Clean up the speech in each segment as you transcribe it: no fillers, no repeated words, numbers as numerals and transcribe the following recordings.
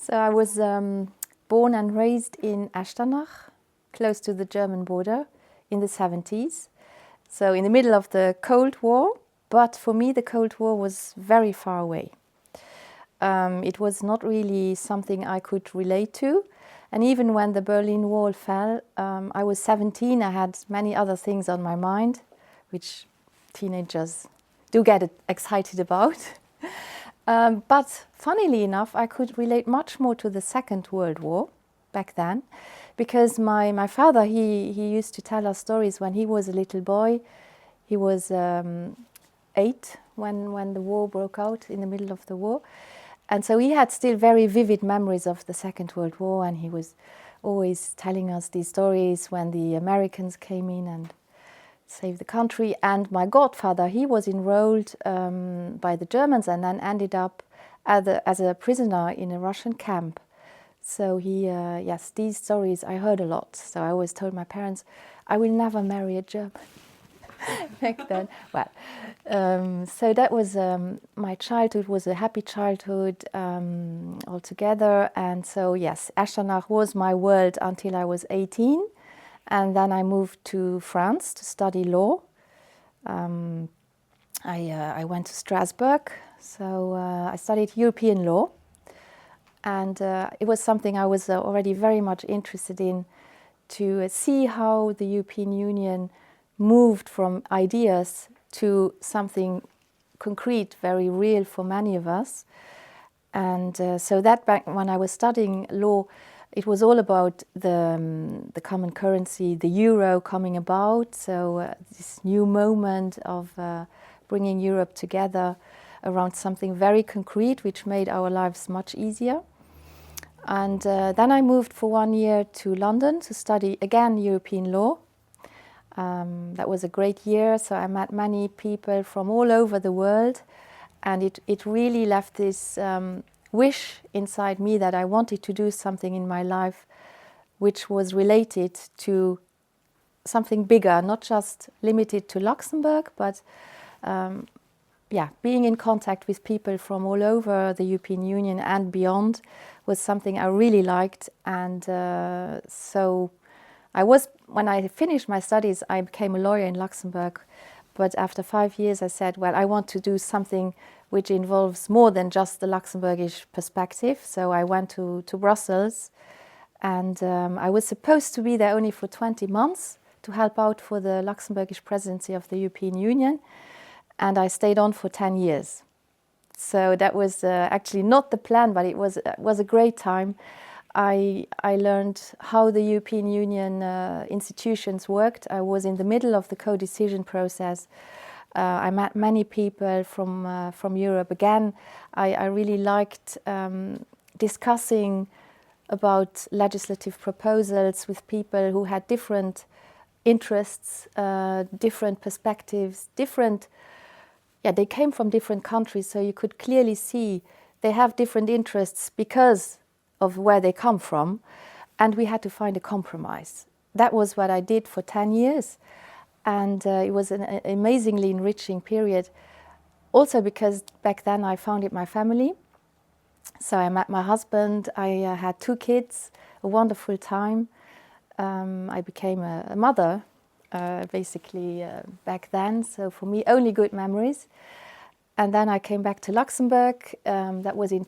So I was born and raised in Echternach, close to the German border, in the 70s. So in the middle of the Cold War, but for me the Cold War was very far away. It was not really something I could relate to. And even when the Berlin Wall fell, I was 17, I had many other things on my mind, which teenagers do get excited about. But funnily enough, I could relate much more to the Second World War back then, because my father, he used to tell us stories when he was a little boy. He was 8 when the war broke out, in the middle of the war. And so he had still very vivid memories of the Second World War, and he was always telling us these stories when the Americans came in and saved the country. And my godfather, he was enrolled by the Germans and then ended up as a prisoner in a Russian camp. So yes, these stories I heard a lot. So I always told my parents, I will never marry a German. Back then. Well, so that was my childhood was a happy childhood altogether. And so yes, Echternach was my world until I was 18. And then I moved to France to study law. I went to Strasbourg, so I studied European law. And it was something I was already very much interested in, to see how the European Union moved from ideas to something concrete, very real for many of us. And so that back when I was studying law, it was all about the common currency, the euro coming about. So this new moment of bringing Europe together around something very concrete, which made our lives much easier. And then I moved for 1 year to London to study again European law. That was a great year, so I met many people from all over the world, and it really left this wish inside me that I wanted to do something in my life which was related to something bigger, not just limited to Luxembourg, but being in contact with people from all over the European Union and beyond was something I really liked. And so when I finished my studies, I became a lawyer in Luxembourg. But after 5 years, I said, well, I want to do something which involves more than just the Luxembourgish perspective. So I went to Brussels, and I was supposed to be there only for 20 months to help out for the Luxembourgish presidency of the European Union. And I stayed on for 10 years. So that was actually not the plan, but it was a great time. I learned how the European Union institutions worked. I was in the middle of the co-decision process. I met many people from Europe. Again, I really liked discussing about legislative proposals with people who had different interests, different perspectives, they came from different countries, so you could clearly see they have different interests because of where they come from, and we had to find a compromise. That was what I did for 10 years, and it was an amazingly enriching period. Also because back then I founded my family. So I met my husband, I had 2 kids, a wonderful time. I became a mother, basically back then. So for me, only good memories. And then I came back to Luxembourg. That was in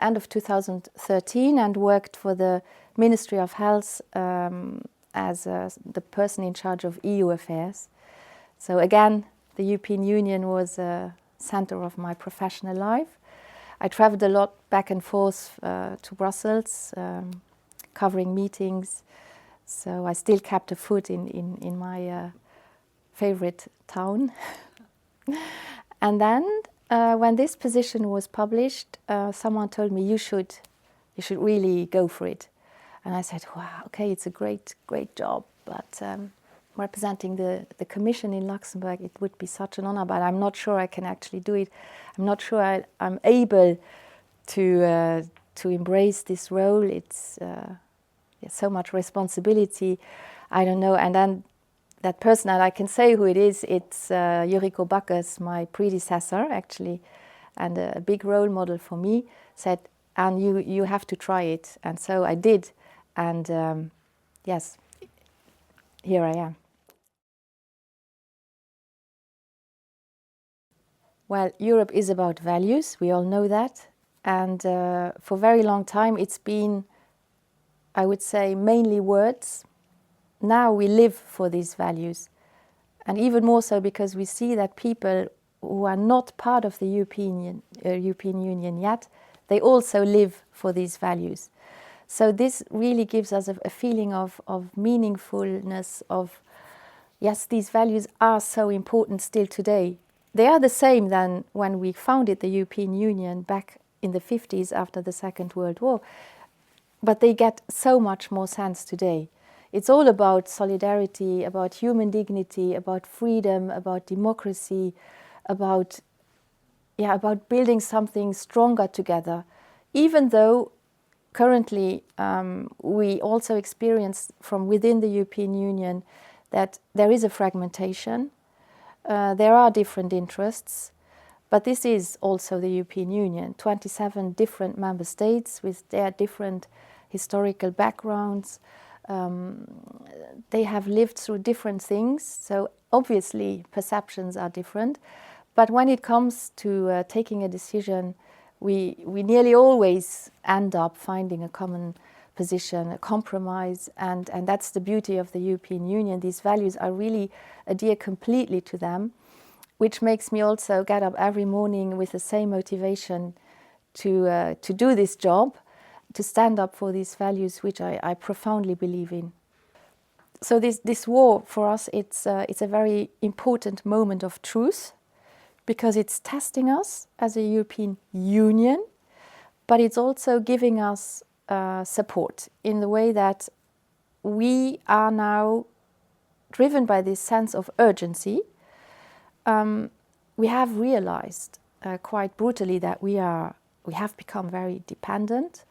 end of 2013, and worked for the Ministry of Health as the person in charge of EU affairs. So again, the European Union was a center of my professional life. I traveled a lot back and forth to Brussels, covering meetings. So I still kept a foot in my favorite town. And then when this position was published, someone told me, you should really go for it. And I said, wow, okay, it's a great job, but representing the Commission in Luxembourg, it would be such an honor, but I'm not sure I can actually do it. I'm not sure I'm able to embrace this role. It's so much responsibility. I don't know. And then that person, and I can say who it is, it's Yuriko Bakkes, my predecessor, actually, and a big role model for me, said, and you have to try it. And so I did, and yes, here I am. Well, Europe is about values, we all know that, and for a very long time it's been, I would say, mainly words. Now we live for these values, and even more so because we see that people who are not part of the European Union yet, they also live for these values. So this really gives us a feeling of meaningfulness, of, yes, these values are so important still today. They are the same than when we founded the European Union back in the 50s after the Second World War, but they get so much more sense today. It's all about solidarity, about human dignity, about freedom, about democracy, about building something stronger together. Even though currently we also experience from within the European Union that there is a fragmentation, there are different interests, but this is also the European Union, 27 different member states with their different historical backgrounds. They have lived through different things, so obviously perceptions are different. But when it comes to taking a decision, we nearly always end up finding a common position, a compromise, and that's the beauty of the European Union. These values are really adhere completely to them, which makes me also get up every morning with the same motivation to do this job, to stand up for these values which I profoundly believe in. So this war for us, it's a very important moment of truth, because it's testing us as a European Union, but it's also giving us support in the way that we are now driven by this sense of urgency. We have realized quite brutally that we have become very dependent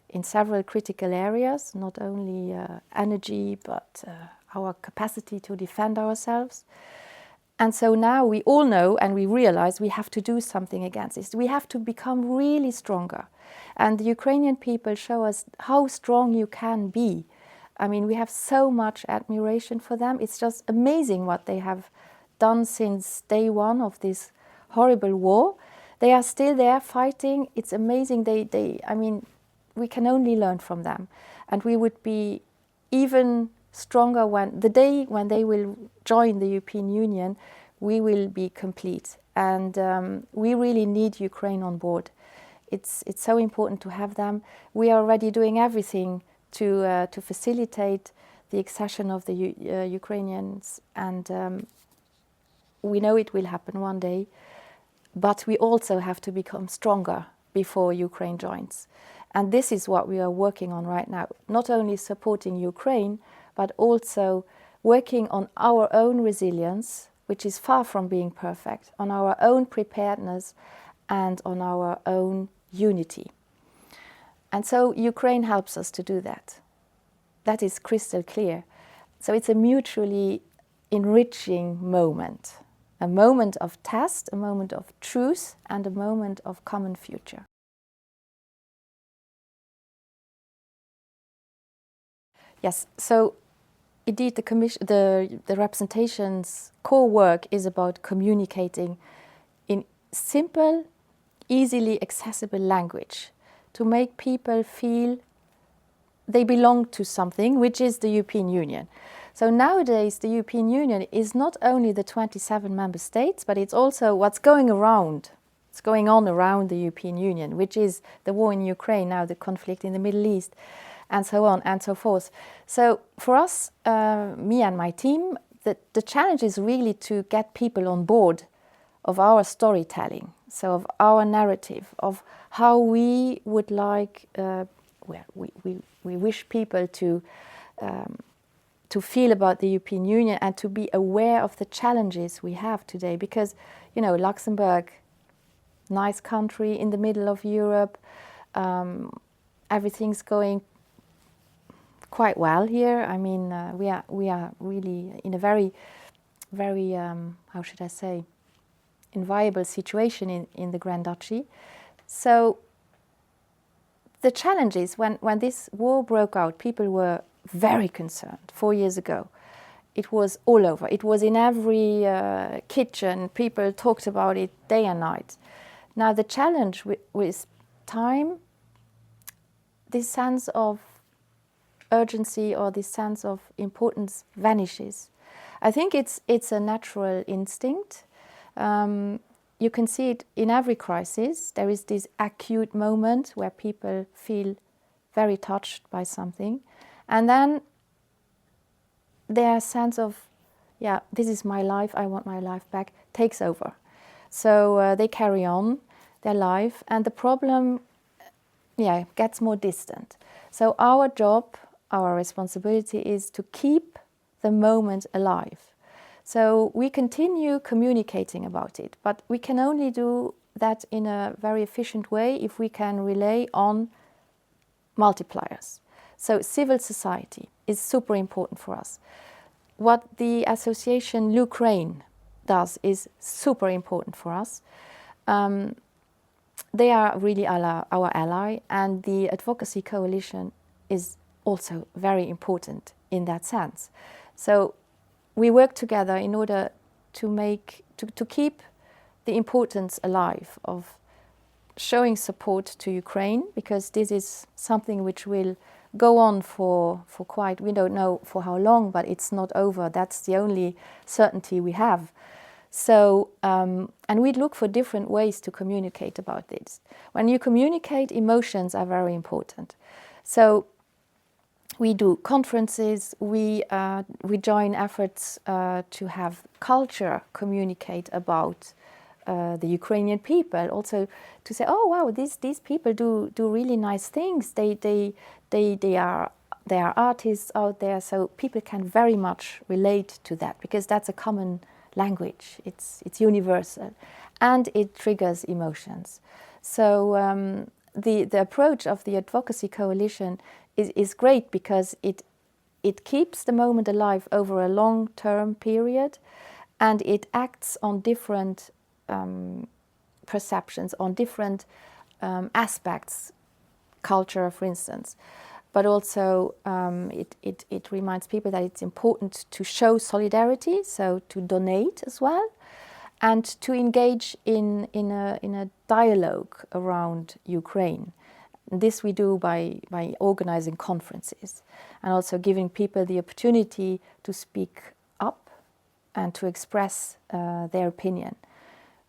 in several critical areas, not only energy, but our capacity to defend ourselves. And so now we all know and we realize we have to do something against this. We have to become really stronger. And the Ukrainian people show us how strong you can be. I mean, we have so much admiration for them. It's just amazing what they have done since day one of this horrible war. They are still there fighting. It's amazing. I mean, we can only learn from them. And we would be even stronger when the day when they will join the European Union, we will be complete. And we really need Ukraine on board. It's so important to have them. We are already doing everything to facilitate the accession of the Ukrainians, and we know it will happen one day. But we also have to become stronger before Ukraine joins. And this is what we are working on right now, not only supporting Ukraine, but also working on our own resilience, which is far from being perfect, on our own preparedness and on our own unity. And so Ukraine helps us to do that. That is crystal clear. So it's a mutually enriching moment, a moment of test, a moment of truth, and a moment of common future. Yes, so indeed the representation's core work is about communicating in simple, easily accessible language to make people feel they belong to something, which is the European Union. So nowadays the European Union is not only the 27 member states, but it's also what's going on around the European Union, which is the war in Ukraine, now the conflict in the Middle East, and so on and so forth. So for us, me and my team, the challenge is really to get people on board of our storytelling, so of our narrative, of how we would like, we wish people to feel about the European Union and to be aware of the challenges we have today. Because, you know, Luxembourg, nice country in the middle of Europe, everything's going quite well here. I mean, we are really in a very, very, how should I say, enviable situation in the Grand Duchy. So the challenge is when this war broke out, people were very concerned 4 years ago. It was all over. It was in every kitchen. People talked about it day and night. Now the challenge with time, this sense of urgency or this sense of importance vanishes. I think it's a natural instinct. You can see it in every crisis. There is this acute moment where people feel very touched by something. And then their sense of, yeah, this is my life, I want my life back, takes over. So they carry on their life, and the problem, gets more distant. So our job, our responsibility is to keep the moment alive. So we continue communicating about it, but we can only do that in a very efficient way if we can rely on multipliers. So civil society is super important for us. What the association Ukraine does is super important for us. They are really our ally, and the Advocacy Coalition is also very important in that sense. So we work together in order to keep the importance alive of showing support to Ukraine, because this is something which will go on for quite, we don't know for how long, but it's not over. That's the only certainty we have. So, and we look for different ways to communicate about this. When you communicate, emotions are very important. So we do conferences, we join efforts to have culture communicate about the Ukrainian people, also to say, oh wow, these people do really nice things. They are artists out there, so people can very much relate to that, because that's a common language. It's universal, and it triggers emotions. So the approach of the Advocacy Coalition is great, because it keeps the moment alive over a long-term period, and it acts on different perceptions, on different aspects, culture, for instance. But also it reminds people that it's important to show solidarity, so to donate as well, and to engage in a dialogue around Ukraine. This we do by organizing conferences, and also giving people the opportunity to speak up and to express their opinion.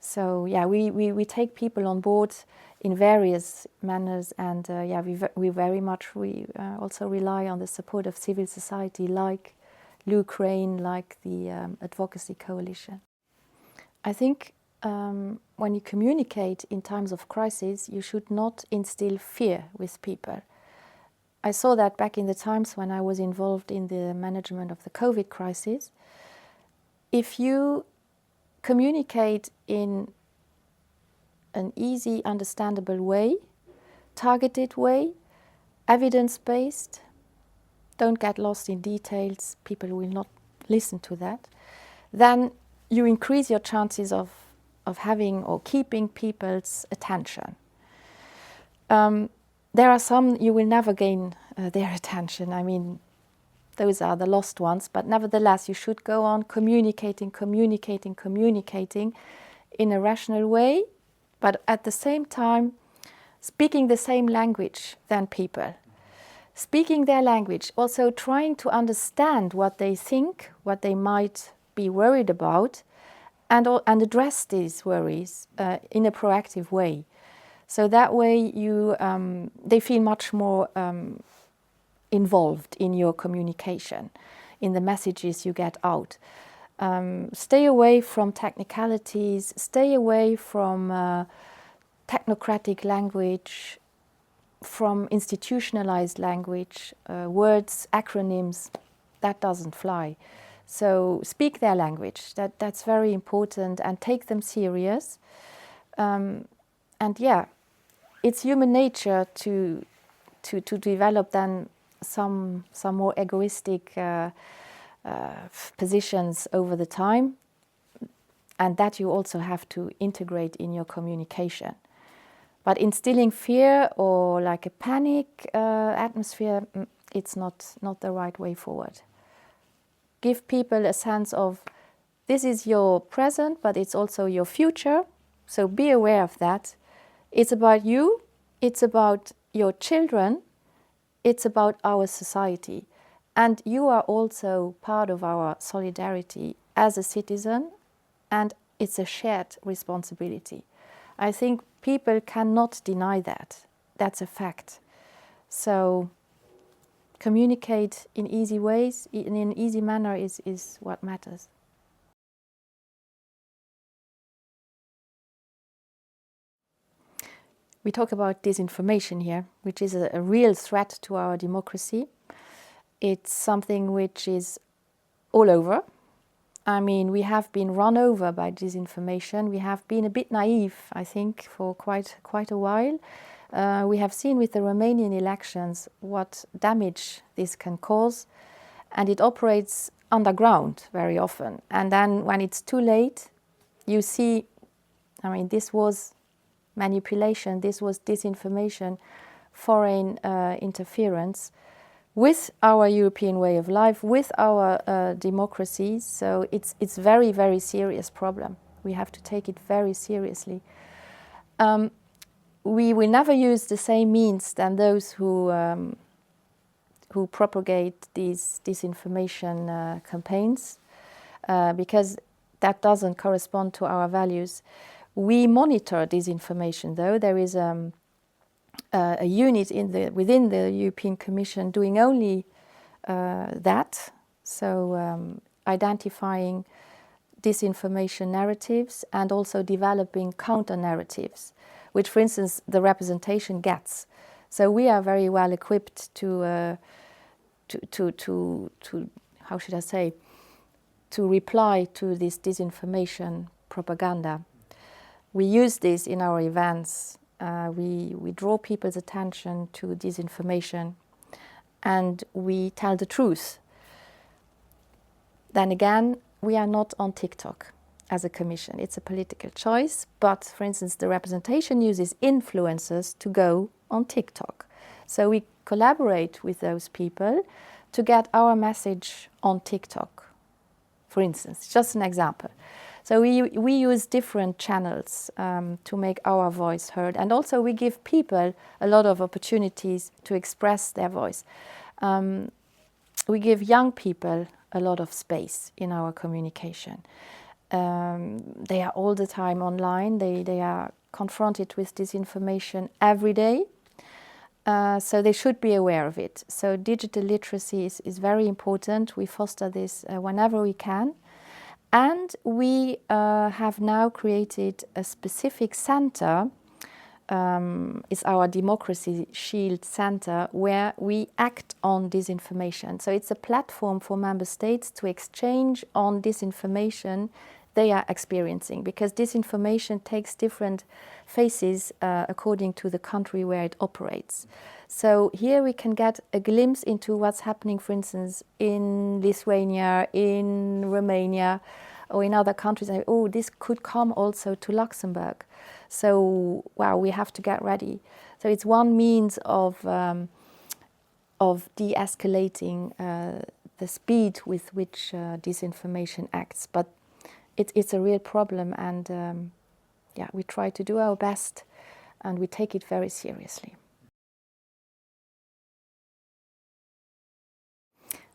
So yeah, we take people on board in various manners, and we very much also rely on the support of civil society, like Ukraine, like the Advocacy Coalition. I think when you communicate in times of crisis, you should not instill fear with people. I saw that back in the times when I was involved in the management of the COVID crisis. If you communicate in an easy, understandable way, targeted way, evidence-based, don't get lost in details, people will not listen to that, then you increase your chances of having or keeping people's attention. There are some you will never gain their attention. I mean, those are the lost ones, but nevertheless you should go on communicating in a rational way, but at the same time speaking the same language than people. Speaking their language, also trying to understand what they think, what they might be worried about, and address these worries in a proactive way. So that way they feel much more involved in your communication, in the messages you get out. Stay away from technicalities, stay away from technocratic language, from institutionalized language, words, acronyms, that doesn't fly. So speak their language, that's very important, and take them serious. And yeah, it's human nature to develop then some more egoistic positions over the time, and that you also have to integrate in your communication. But instilling fear or like a panic atmosphere, it's not the right way forward. Give people a sense of this is your present, but it's also your future. So be aware of that. It's about you, it's about your children, it's about our society. And you are also part of our solidarity as a citizen, and it's a shared responsibility. I think people cannot deny that. That's a fact. So communicate in easy ways, in an easy manner is what matters. We talk about disinformation here, which is a real threat to our democracy. It's something which is all over. I mean, we have been run over by disinformation. We have been a bit naive, I think, for quite a while. We have seen with the Romanian elections what damage this can cause, and it operates underground very often. And then when it's too late, you see, I mean, this was manipulation, this was disinformation, foreign interference with our European way of life, with our democracies. So it's very, very serious problem. We have to take it very seriously. We will never use the same means than those who propagate these disinformation campaigns, because that doesn't correspond to our values. We monitor disinformation, though. There is a unit within the European Commission doing only that, so identifying disinformation narratives and also developing counter-narratives, which, for instance, the representation gets. So we are very well equipped to how should I say, to reply to this disinformation propaganda. We use this in our events. We draw people's attention to disinformation, and we tell the truth. Then again, we are not on TikTok as a commission. It's a political choice, but for instance, the representation uses influencers to go on TikTok. So we collaborate with those people to get our message on TikTok, for instance, just an example. So we use different channels to make our voice heard, and also we give people a lot of opportunities to express their voice. We give young people a lot of space in our communication. They are all the time online. They are confronted with disinformation every day. So they should be aware of it. So digital literacy is very important. We foster this whenever we can. And we have now created a specific center, it's our Democracy Shield Center, where we act on disinformation. So it's a platform for member states to exchange on disinformation they are experiencing, because disinformation takes different faces according to the country where it operates. So here we can get a glimpse into what's happening, for instance, in Lithuania, in Romania, or in other countries. Oh, this could come also to Luxembourg. So, wow, we have to get ready. So it's one means of de-escalating the speed with which disinformation acts. But it's a real problem, and yeah, we try to do our best, and we take it very seriously.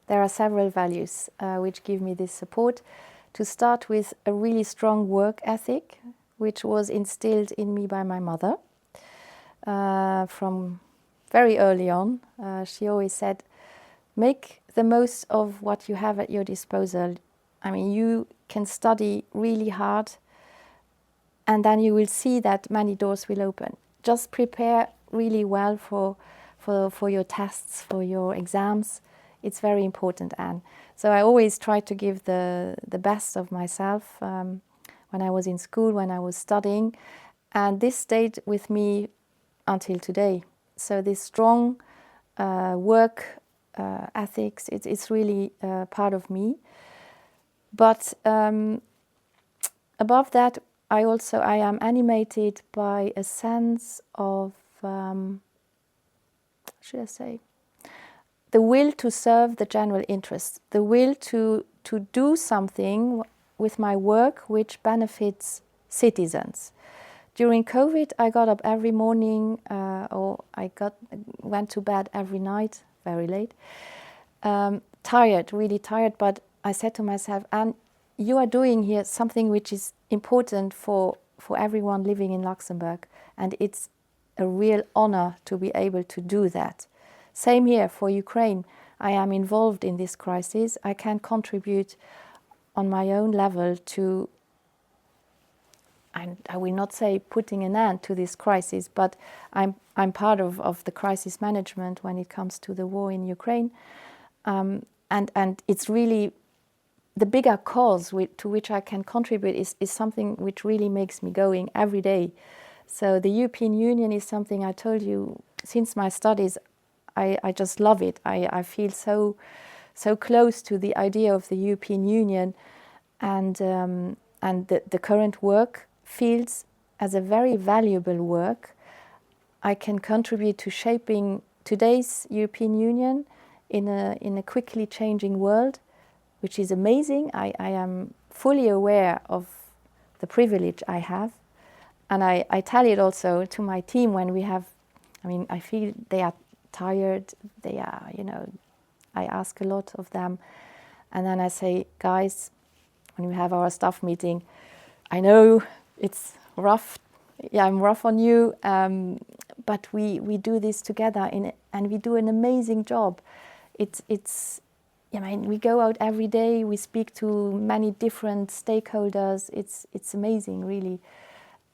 There are several values which give me this support. To start with, a really strong work ethic, which was instilled in me by my mother from very early on. She always said, make the most of what you have at your disposal. I mean, you can study really hard, and then you will see that many doors will open. Just prepare really well for your tests, for your exams. It's very important, Anne. So I always try to give the best of myself when I was in school, when I was studying, and this stayed with me until today. So this strong work ethics, it's really part of me. But above that, I am animated by a sense of, should I say, the will to serve the general interest, the will to do something with my work which benefits citizens. During COVID, I got up every morning, or went to bed every night, very late, tired, really tired. But I said to myself, "Anne, you are doing here something which is important for everyone living in Luxembourg, and it's a real honor to be able to do that." Same here for Ukraine. I am involved in this crisis. I can contribute on my own level to, and I will not say putting an end to this crisis, but I'm part of the crisis management when it comes to the war in Ukraine. And it's really the bigger cause to which I can contribute is something which really makes me going every day. So the European Union is something, I told you, since my studies, I just love it. I feel so close to the idea of the European Union, and the current work feels as a very valuable work. I can contribute to shaping today's European Union in a quickly changing world, which is amazing. I am fully aware of the privilege I have, and I tell it also to my team when we have, I feel they are tired, they are, I ask a lot of them, and then I say, guys, when we have our staff meeting, I know it's rough, I'm rough on you, but we do this together, and we do an amazing job. We go out every day, we speak to many different stakeholders. It's amazing, really,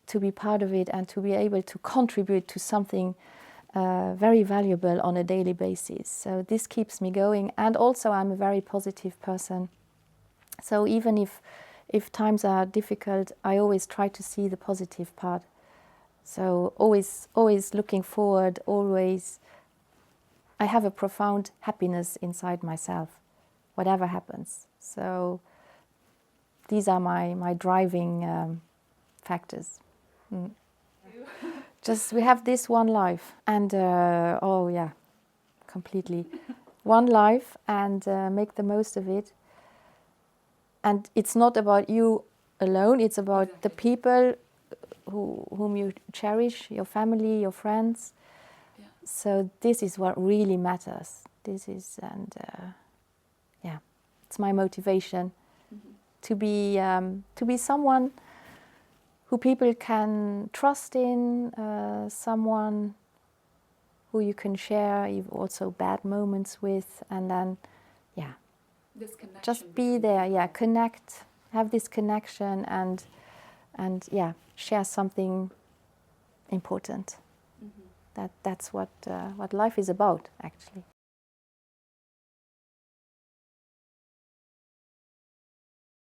to be part of it and to be able to contribute to something very valuable on a daily basis. So this keeps me going, and also I'm a very positive person. So even if times are difficult, I always try to see the positive part. So always looking forward, always. I have a profound happiness inside myself, whatever happens. So these are my driving factors. Just we have this one life, and completely one life, and make the most of it. And it's not about you alone, it's about the people whom you cherish, your family, your friends. Yeah. So this is what really matters. This is, it's my motivation, to be someone who people can trust in, someone who you can share also bad moments with, and then, just be there, connect, have this connection, and share something important. That's what life is about, actually.